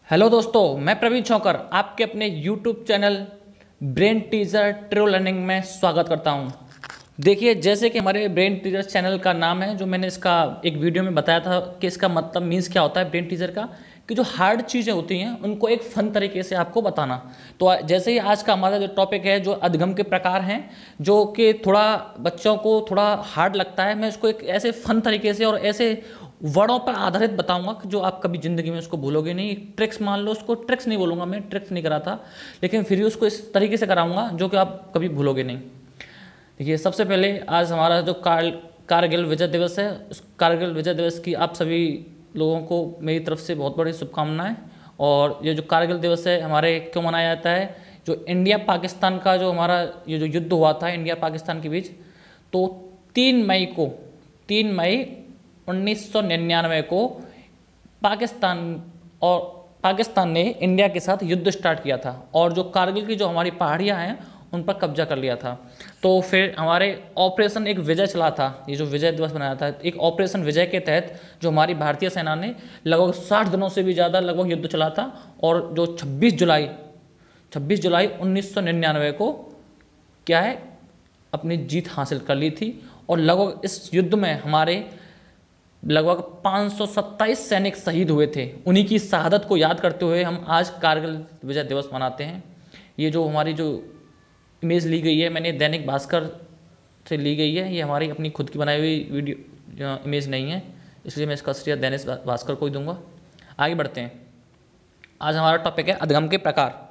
Hello दोस्तों, मैं प्रवीण चौकर आपके अपने YouTube channel brain teaser true learning में स्वागत करता हूं। देखिए, जैसे कि हमारे ब्रेन टीजर चैनल का नाम है, जो मैंने इसका एक वीडियो में बताया था कि इसका मतलब मीन्स क्या होता है ब्रेन टीजर का, कि जो हार्ड चीज़ें होती हैं उनको एक फन तरीके से आपको बताना। तो जैसे ही आज का हमारा जो टॉपिक है, जो अधगम के प्रकार हैं, जो कि थोड़ा बच्चों को थोड़ा हार्ड लगता है, मैं इसको एक ऐसे फन तरीके से और ऐसे वर्डों पर आधारित बताऊंगा कि जो आप कभी ज़िंदगी में उसको भूलोगे नहीं। ट्रिक्स मान लो, उसको ट्रिक्स नहीं बोलूँगा, मैं ट्रिक्स नहीं कराता, लेकिन फिर भी उसको इस तरीके से कराऊंगा जो कि आप कभी भूलोगे नहीं। देखिए, सबसे पहले आज हमारा जो कारगिल विजय दिवस है, उस कारगिल विजय दिवस की आप सभी लोगों को मेरी तरफ से बहुत बड़ी शुभकामनाएं। और ये जो कारगिल दिवस है हमारे क्यों मनाया जाता है, जो इंडिया पाकिस्तान का जो हमारा ये जो युद्ध हुआ था इंडिया पाकिस्तान के बीच, तो 3 मई 1999 को पाकिस्तान ने इंडिया के साथ युद्ध स्टार्ट किया था और जो कारगिल की जो हमारी पहाड़ियाँ हैं उन पर कब्जा कर लिया था। तो फिर हमारे ऑपरेशन एक विजय चला था, ये जो विजय दिवस बनाया था, एक ऑपरेशन विजय के तहत जो हमारी भारतीय सेना ने लगभग 60 दिनों से भी ज़्यादा लगभग युद्ध चला था। और जो 26 जुलाई 1999 को क्या है, अपनी जीत हासिल कर ली थी। और लगभग इस युद्ध में हमारे लगभग 527 सैनिक शहीद हुए थे। उन्हीं की शहादत को याद करते हुए हम आज कारगिल विजय दिवस मनाते हैं। ये जो हमारी जो इमेज ली गई है, मैंने दैनिक भास्कर से ली गई है, ये हमारी अपनी खुद की बनाई हुई वीडियो इमेज नहीं है, इसलिए मैं इसका श्रेय दैनिक भास्कर को ही दूंगा। आगे बढ़ते हैं। आज हमारा टॉपिक है अधगम के प्रकार।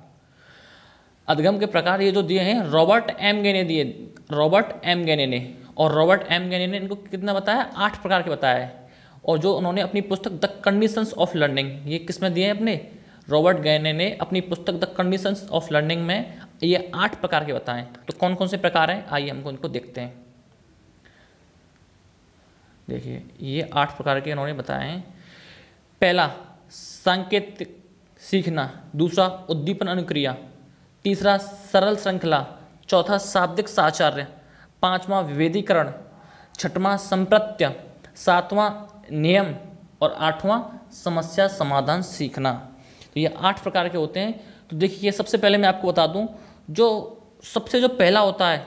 अधगम के प्रकार ये जो दिए हैं रॉबर्ट एम गेने दिए, रॉबर्ट एम गेने ने। और रॉबर्ट एम गेने ने इनको कितना बताया, 8 प्रकार के बताया है। और जो उन्होंने अपनी पुस्तक द कंडीशंस ऑफ लर्निंग, ये किस में दिए हैं अपने, रॉबर्ट गेने ने अपनी पुस्तक द कंडीशंस ऑफ लर्निंग में ये 8 प्रकार के बताएं। तो कौन कौन से प्रकार हैं, आइए हमको इनको देखते हैं। देखिए, ये 8 प्रकार के उन्होंने बताए हैं। पहला, सांकेतिक सीखना। दूसरा, उद्दीपन अनुक्रिया। तीसरा, सरल श्रृंखला। चौथा, शाब्दिक साहचर्य। पांचवा, विभेदीकरण। छठवां, संप्रत्य। सातवां, नियम। और आठवां, समस्या समाधान सीखना। तो ये 8 प्रकार के होते हैं। तो देखिए, सबसे पहले मैं आपको बता दूं, जो सबसे जो पहला होता है,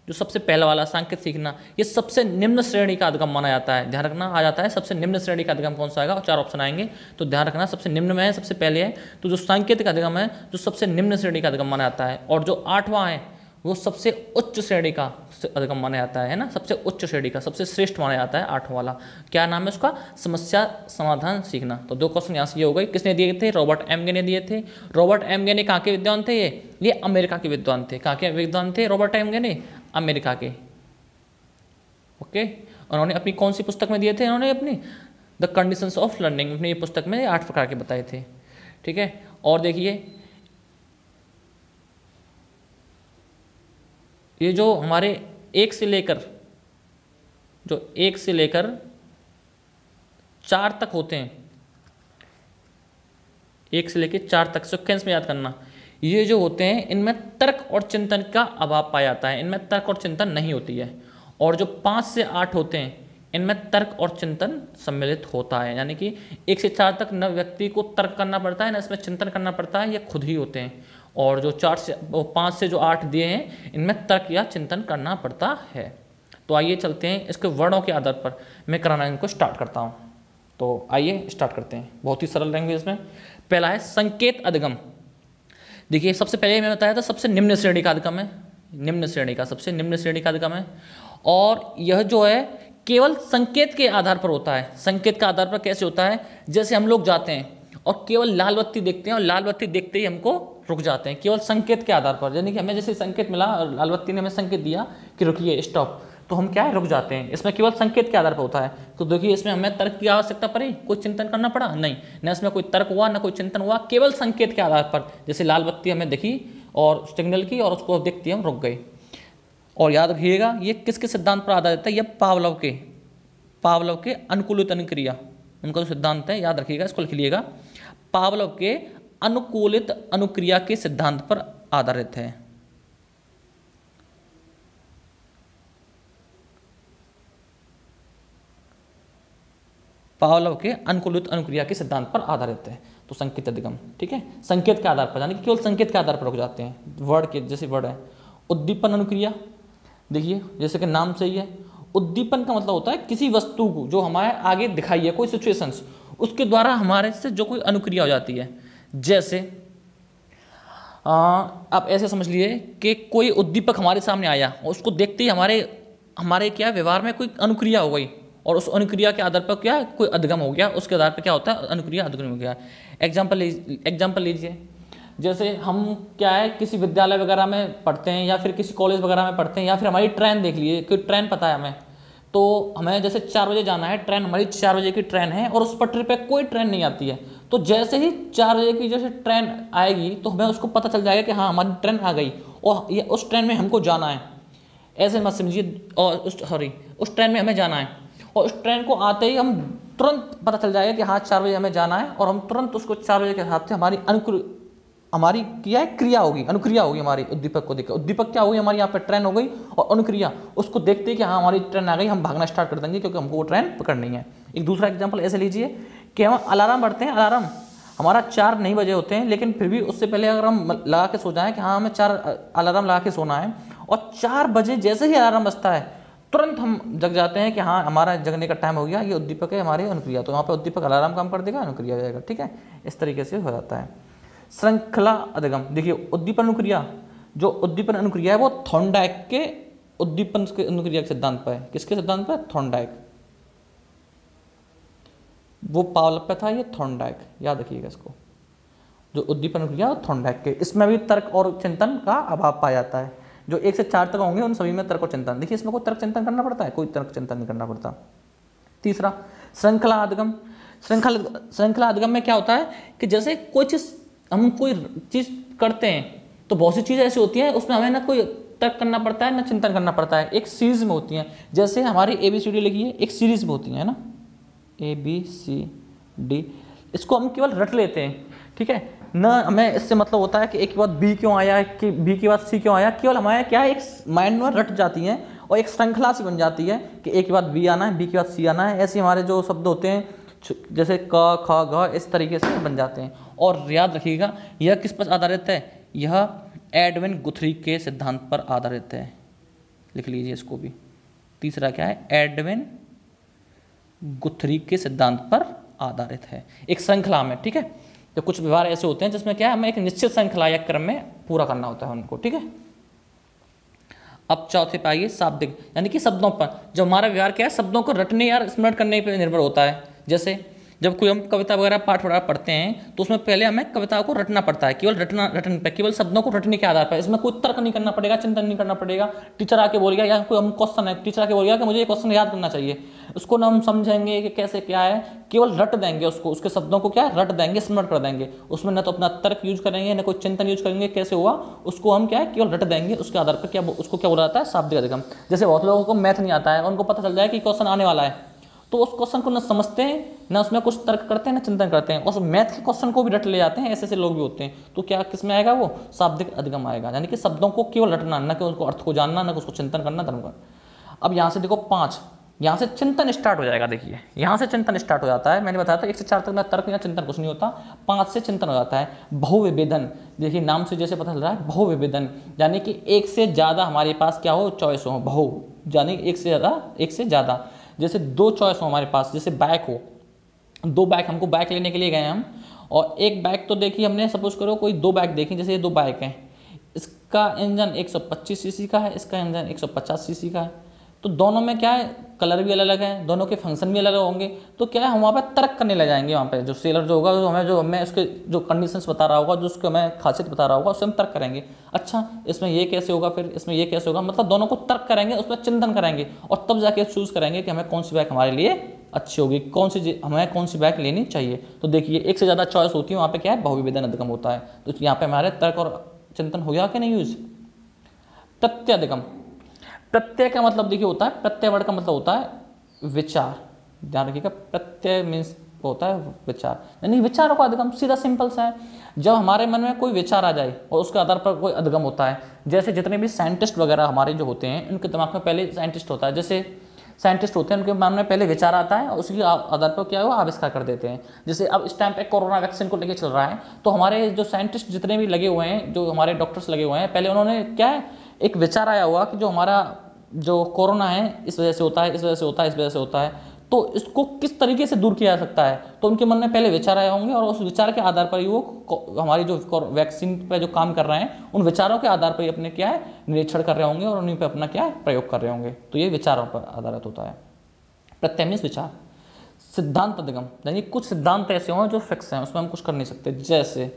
जो सबसे पहला वाला सांकेत सीखना, ये सबसे निम्न श्रेणी का अधगम माना जाता है। ध्यान रखना, आ जाता है सबसे निम्न श्रेणी का अधगम कौन सा आएगा, और 4 ऑप्शन आएंगे, तो ध्यान रखना सबसे निम्न में है, सबसे पहले है। तो जो सांकेतिक अधगम है, जो सबसे निम्न श्रेणी का अधगम माना जाता है। और जो 8वां है वो सबसे उच्च श्रेणी का अधगम माना जाता है ना, सबसे उच्च श्रेणी का, सबसे श्रेष्ठ माना जाता है 8वां वाला। क्या नाम है उसका, समस्या समाधान सीखना। तो 2 क्वेश्चन यहाँ से ये हो गए। किसने दिए थे, रॉबर्ट एम गे ने दिए थे। रॉबर्ट एम गे ने कहाँ के विद्वान थे, ये अमेरिका के विद्वान थे। कहाँ के विद्वान थे रॉबर्ट एम गे ने, अमेरिका के। ओके, उन्होंने अपनी कौन सी पुस्तक में दिए थे, उन्होंने अपनी द कंडीशंस ऑफ लर्निंग, अपनी पुस्तक में 8 प्रकार के बताए थे। ठीक है, और देखिए, ये जो हमारे 1 से लेकर 4 तक होते हैं, 1 से लेकर 4 तक सिक्वेंस में याद करना, ये जो होते हैं इनमें तर्क और चिंतन का अभाव पाया जाता है, इनमें तर्क और चिंतन नहीं होती है। और जो 5 से 8 होते हैं इनमें तर्क और चिंतन सम्मिलित होता है। यानी कि 1 से 4 तक न व्यक्ति को तर्क करना पड़ता है, न इसमें चिंतन करना पड़ता है, ये खुद ही होते हैं। और जो 5 से जो 8 दिए हैं इनमें तर्क या चिंतन करना पड़ता है। तो आइए चलते हैं, इसके वर्णों के आधार पर मैं कराना इनको स्टार्ट करता हूँ। तो आइए स्टार्ट करते हैं, बहुत ही सरल लैंग्वेज में। पहला है संकेत अधगम। देखिए, सबसे पहले मैं बताया था सबसे निम्न श्रेणी का अधगम है, निम्न श्रेणी का, सबसे निम्न श्रेणी का अधगम है। और यह जो है केवल संकेत के आधार पर होता है। संकेत का आधार पर कैसे होता है, जैसे हम लोग जाते हैं और केवल लाल बत्ती देखते हैं और लाल बत्ती देखते ही हमको रुक जाते हैं, केवल संकेत के आधार पर। यानी कि हमें जैसे संकेत मिला और लाल बत्ती ने हमें संकेत दिया कि रुकिए, स्टॉप, तो हम क्या है, रुक जाते हैं। इसमें केवल संकेत के आधार पर होता है। तो देखिए, इसमें हमें तर्क की आवश्यकता पड़ी, कोई चिंतन करना पड़ा नहीं, न इसमें कोई तर्क हुआ, न कोई चिंतन हुआ, केवल संकेत के आधार पर। जैसे लाल बत्ती हमें दिखी और सिग्नल की और उसको देखते हम रुक गए। और याद रखिएगा, ये किसके सिद्धांत पर आधारित है, ये पावलोव के अनुकूलित अनुक्रिया, उनका जो सिद्धांत है, याद रखिएगा, इसको लिख लीजिएगा। पावलोव के अनुकूलित अनुक्रिया के सिद्धांत पर आधारित है। पावलोव के अनुकूलित अनुक्रिया के सिद्धांत पर आधारित है। तो संकेत अधिगम, ठीक है, संकेत के आधार पर, यानी कि केवल संकेत के आधार पर रुक जाते हैं, वर्ड के जैसे वर्ड है। उद्दीपन अनुक्रिया, देखिए जैसे कि नाम से ही है, उद्दीपन का मतलब होता है किसी वस्तु को जो हमारे आगे दिखाई है, कोई सिचुएशंस, उसके द्वारा हमारे से जो कोई अनुक्रिया हो जाती है। जैसे आप ऐसे समझ लिए कि कोई उद्दीपक हमारे सामने आया और उसको देखते ही हमारे क्या व्यवहार में कोई अनुक्रिया हो गई, और उस अनुक्रिया के आधार पर क्या कोई अधिगम हो गया, उसके आधार पर क्या होता है, अनुक्रिया अधिगम हो गया। एग्जाम्पल लीजिए, जैसे हम क्या है किसी विद्यालय वगैरह में पढ़ते हैं या फिर किसी कॉलेज वगैरह में पढ़ते हैं, या फिर हमारी ट्रेन देख लीजिए, कोई ट्रेन पता है हमें, तो हमें जैसे 4 बजे जाना है, ट्रेन हमारी 4 बजे की ट्रेन है और उस पटरी पे कोई ट्रेन नहीं आती है, तो जैसे ही 4 बजे की जैसे ट्रेन आएगी तो हमें उसको पता चल जाएगा कि हाँ हमारी ट्रेन आ गई और ये उस ट्रेन में हमको जाना है, ऐसे मत समझिए, और उस ट्रेन में हमें जाना है, और उस ट्रेन को आते ही हम तुरंत पता चल जाएगा कि हाँ 4 बजे हमें जाना है, और हम तुरंत उसको 4 बजे के हिसाब से हमारी क्या है क्रिया होगी, अनुक्रिया होगी हमारी उद्दीपक को देखकर। उद्दीपक क्या होगी, हमारी यहाँ पे ट्रेन हो गई, और अनुक्रिया उसको देखते ही कि हाँ हमारी ट्रेन आ गई, हम भागना स्टार्ट कर देंगे क्योंकि हमको वो ट्रेन पकड़नी है। एक दूसरा एग्जाम्पल ऐसे लीजिए कि हम अलार्म बढ़ते हैं, अलार्म हमारा 4 नहीं बजे होते हैं, लेकिन फिर भी उससे पहले अगर हम लगा के सो जाएं कि हाँ हमें 4 अलार्म लगा के सोना है, और 4 बजे जैसे ही अलार्म बजता है तुरंत हम जग जाते हैं कि हाँ हमारा जगने का टाइम हो गया, ये उद्दीपक है हमारी अनुक्रिया, तो यहाँ पे उद्दीपक अलार्म काम कर देगा, अनुक्रिया हो जाएगा, ठीक है, इस तरीके से हो जाता है। श्रृंखला अधिगम, देखिए उद्दीपन अनुक्रिया, जो उद्दीपन अनुक्रिया है वो थॉर्नडाइक के उद्दीपन के अनुक्रिया के सिद्धांत पर है। किसके सिद्धांत पर? थॉर्नडाइक, वो पावलोव पे था, ये थॉर्नडाइक, याद रखिएगा इसको। जो उद्दीपन अनुक्रिया थॉर्नडाइक के, इसमें भी तर्क और चिंतन का अभाव पाया जाता है। जो 1 से 4 तक होंगे उन सभी में तर्क और चिंतन, देखिए इसमें कोई तर्क चिंतन करना पड़ता है, कोई तर्क चिंतन नहीं करना पड़ता। तीसरा श्रृंखला अधिगम, श्रृंखला अधिगम में क्या होता है कि जैसे हम कोई चीज़ करते हैं तो बहुत सी चीज़ें ऐसी होती हैं उसमें हमें ना कोई तर्क करना पड़ता है ना चिंतन करना पड़ता है, एक सीरीज में होती हैं। जैसे हमारी ABCD लिखी है, एक सीरीज में होती है ना, ABCD, इसको हम केवल रट लेते हैं, ठीक है ना, हमें इससे मतलब होता है कि एक के बाद B क्यों आया, कि B के बाद C क्यों आया, केवल हमारे क्या है एक माइंड में रट जाती हैं और एक श्रृंखला सी बन जाती है कि A के बाद B आना है, B के बाद C आना है, ऐसे हमारे जो शब्द होते हैं जैसे क ख घ इस तरीके से बन जाते हैं। और याद रखिएगा यह किस पर आधारित है, यह एडविन गुथरी के सिद्धांत पर आधारित है, लिख लीजिए इसको भी। तीसरा क्या है, एडविन गुथरी के सिद्धांत पर आधारित है, एक श्रृंखला में, ठीक है। तो कुछ व्यवहार ऐसे होते हैं जिसमें क्या है हमें एक निश्चित श्रृंखला या क्रम में पूरा करना होता है उनको, ठीक है। अब चौथे पे आइए शाब्दिक, यानी कि शब्दों पर, जो हमारा व्यवहार क्या है शब्दों को रटने या स्मरण करने पर निर्भर होता है। जैसे जब कोई हम कविता वगैरह पाठ वगैरह पढ़ते हैं तो उसमें पहले हमें कविता को रटना पड़ता है, केवल रटन पे, केवल शब्दों को रटने के आधार पर, इसमें कोई तर्क नहीं करना पड़ेगा, चिंतन नहीं करना पड़ेगा। टीचर आके बोल गया या कोई हम क्वेश्चन है, टीचर आके बोल गया कि मुझे ये क्वेश्चन याद करना चाहिए, उसको ना हम समझेंगे कि कैसे क्या है, केवल रट देंगे उसको, उसके शब्दों को क्या रट देंगे, स्मरण कर देंगे, उसमें न तो अपना तर्क यूज करेंगे न कोई चिंतन यूज करेंगे, कैसे हुआ उसको हम क्या है केवल रट देंगे, उसके आधार पर क्या उसको क्या बोला जाता है, शाब्दिक अधिगम। जैसे बहुत लोगों को मैथ नहीं आता है, उनको पता चल जाए कि क्वेश्चन आने वाला है, तो उस क्वेश्चन को न समझते हैं ना उसमें कुछ तर्क करते हैं ना चिंतन करते हैं, और मैथ के क्वेश्चन को भी रट ले जाते हैं, ऐसे ऐसे लोग भी होते हैं। तो क्या किस में आएगा, वो शाब्दिक अधिगम आएगा, यानी कि शब्दों को केवल रटना, न कि उसको अर्थ को जानना, न उसको चिंतन करना, धर्म का। अब यहाँ से देखो 5, यहाँ से चिंतन स्टार्ट हो जाएगा, देखिए यहाँ से चिंतन स्टार्ट हो जाता है। मैंने बताया था 1 से 4 तक ना तर्क या चिंतन कुछ नहीं होता, 5 से चिंतन हो जाता है। बहुविभेदन, देखिए नाम से जैसे पता चल रहा है, बहुविभेदन यानी कि एक से ज़्यादा हमारे पास क्या हो, चॉइस हो, बहु यानी एक से ज़्यादा। जैसे 2 चॉइस हो हमारे पास, जैसे बाइक हो, 2 बाइक, हमको बाइक लेने के लिए गए हम, और एक बाइक तो देखी हमने, सपोज करो कोई 2 बाइक देखी, जैसे ये 2 बाइक हैं, इसका इंजन 125 सीसी का है, इसका इंजन 150 सीसी का है, तो दोनों में क्या है कलर भी अलग अलग है, दोनों के फंक्शन भी अलग होंगे, तो क्या है हम वहाँ पर तर्क करने लग जाएंगे। वहाँ पे जो सेलर जो होगा, जो हमें उसके जो कंडीशंस बता रहा होगा, जो उसको हमें खासियत बता रहा होगा, उससे हम तर्क करेंगे। अच्छा इसमें ये कैसे होगा, फिर इसमें ये कैसे होगा, मतलब दोनों को तर्क करेंगे, उसमें चिंतन करेंगे, और तब जाके चूज करेंगे कि हमें कौन सी बाइक हमारे लिए अच्छी होगी, हमें कौन सी बाइक लेनी चाहिए। तो देखिए 1 से ज़्यादा चॉइस होती है, वहाँ पे क्या है बहुविभेदन अधिगम होता है। तो यहाँ पे हमारे तर्क और चिंतन हो गया कि नहीं यूज। प्रत्यधिगम, प्रत्यय का मतलब देखिए होता है, प्रत्यय वर्ड का मतलब होता है विचार, ध्यान रखिएगा, प्रत्यय मीन्स होता है विचार, यानी विचारों का अधिगम सीधा सिंपल सा है। जब हमारे मन में कोई विचार आ जाए और उसके आधार पर कोई अधिगम होता है, जैसे जितने भी साइंटिस्ट वगैरह हमारे जो होते हैं उनके दिमाग में पहले साइंटिस्ट होता है, जैसे साइंटिस्ट होते हैं, उनके मन में पहले विचार आता है और उसके आधार पर क्या है वो आविष्कार कर देते हैं। जैसे अब इस टाइम पे कोरोना वैक्सीन को लेकर चल रहा है, तो हमारे जो साइंटिस्ट जितने भी लगे हुए हैं, जो हमारे डॉक्टर्स लगे हुए हैं, पहले उन्होंने क्या है एक विचार आया हुआ कि जो हमारा जो कोरोना है इस वजह से होता है, इस वजह से होता है, इस वजह से होता है, तो इसको किस तरीके से दूर किया जा सकता है। तो उनके मन में पहले विचार आए होंगे और उस विचार के आधार पर ही वो हमारी जो वैक्सीन पे जो काम कर रहे हैं उन विचारों के आधार पर ही अपने क्या है निरीक्षण कर रहे होंगे और उन्हीं पे अपना क्या है प्रयोग कर रहे होंगे। तो ये विचारों पर आधारित होता है। प्रत्यमित विचार। सिद्धांत अधिगम, यानी कुछ सिद्धांत ऐसे हों जो फिक्स हैं, उसमें हम कुछ कर नहीं सकते। जैसे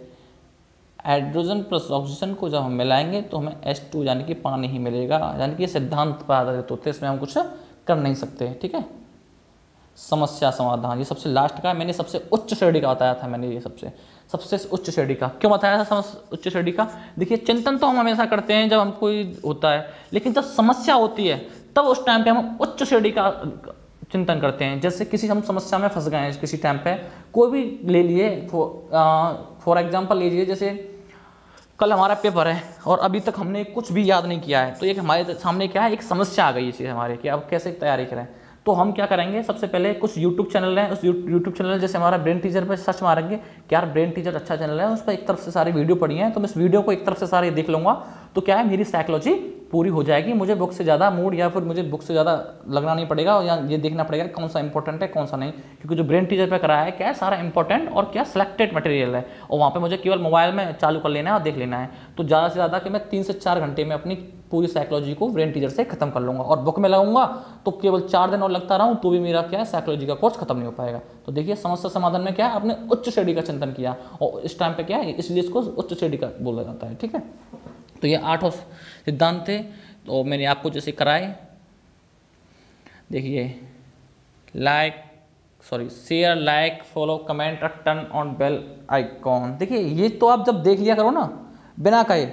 हाइड्रोजन प्लस ऑक्सीजन को जब हम मिलाएंगे तो हमें H2 यानी कि पानी ही मिलेगा, यानी कि ये सिद्धांत पर आधारित होते हैं, इसमें हम कुछ कर नहीं सकते। ठीक है। समस्या समाधान, ये सबसे लास्ट का, मैंने सबसे उच्च श्रेणी का बताया था, मैंने ये सबसे उच्च श्रेणी का क्यों बताया था उच्च श्रेणी का। देखिए चिंतन तो हम हमेशा करते हैं जब हम कोई होता है, लेकिन जब समस्या होती है तब उस टाइम पे हम उच्च श्रेणी का चिंतन करते हैं। जैसे किसी हम समस्या में फंस गए हैं किसी टाइम पे, कोई भी ले लिए, फॉर एग्जांपल लीजिए जैसे कल हमारा पेपर है और अभी तक हमने कुछ भी याद नहीं किया है, तो एक हमारे सामने क्या है एक समस्या आ गई है चीज़ हमारे कि अब कैसे तैयारी करें। तो हम क्या करेंगे, सबसे पहले कुछ यूट्यूब चैनल है, उस यूट्यूब चैनल जैसे हमारा ब्रेन टीचर पे सर्च मारेंगे कि यार ब्रेन टीचर अच्छा चैनल है, उस पर एक तरफ से सारी वीडियो पड़ी है, तो मैं इस वीडियो को एक तरफ से सारी देख लूँगा, तो क्या है मेरी साइकोलॉजी पूरी हो जाएगी। मुझे बुक से ज़्यादा मूड या फिर मुझे बुक से ज़्यादा लगना नहीं पड़ेगा, या ये देखना पड़ेगा कौन सा इंपॉर्टेंट है कौन सा नहीं, क्योंकि जो ब्रेन टीचर पे कराया है क्या है सारा इंपॉर्टेंट और क्या सिलेक्टेड मटेरियल है, और वहाँ पे मुझे केवल मोबाइल में चालू कर लेना है और देख लेना है। तो ज़्यादा से ज़्यादा कि मैं 3 से 4 घंटे में अपनी पूरी साइकोलॉजी को ब्रेन टीचर से खत्म कर लूँगा, और बुक में लगाऊंगा तो केवल 4 दिन और लगता रहूँ तो भी मेरा क्या है साइकोलॉजी का कोर्स खत्म नहीं हो पाएगा। तो देखिए समस्या समाधान में क्या है आपने उच्च श्रेणी का चिंतन किया, और इस टाइम पे क्या है इसलिए इसको उच्च श्रेणी का बोला जाता है। ठीक है। तो ये 8 सिद्धांत थे, तो मैंने आपको जैसे कराए। देखिए share, like, follow, comment, turn on bell icon. देखिए ये तो आप जब देख लिया करो ना बिना कहे,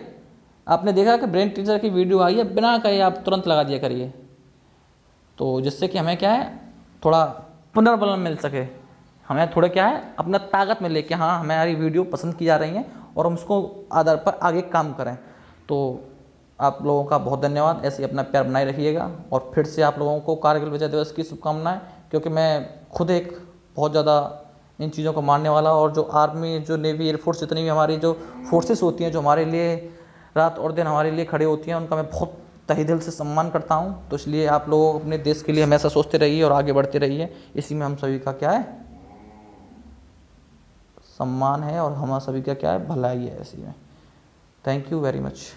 आपने देखा कि ब्रेन टीचर की वीडियो आई है, बिना कहे आप तुरंत लगा दिया करिए, तो जिससे कि हमें क्या है थोड़ा पुनर्बल मिल सके, हमें थोड़ा क्या है अपना ताकत मिले कि हाँ हमारी वीडियो पसंद की जा रही हैं और हम उसको आधार पर आगे काम करें। तो आप लोगों का बहुत धन्यवाद, ऐसे ही अपना प्यार बनाए रखिएगा, और फिर से आप लोगों को कारगिल विजय दिवस की शुभकामनाएं, क्योंकि मैं खुद एक बहुत ज़्यादा इन चीज़ों को मानने वाला, और जो आर्मी, जो नेवी, एयरफोर्स, जितनी भी हमारी जो फोर्सेस होती हैं जो हमारे लिए रात और दिन हमारे लिए खड़े होती हैं, उनका मैं बहुत तहे दिल से सम्मान करता हूँ। तो इसलिए आप लोग अपने देश के लिए हमेशा सोचते रहिए और आगे बढ़ते रहिए, इसी में हम सभी का क्या है सम्मान है और हम सभी का क्या है भलाई है इसी में। Thank you very much.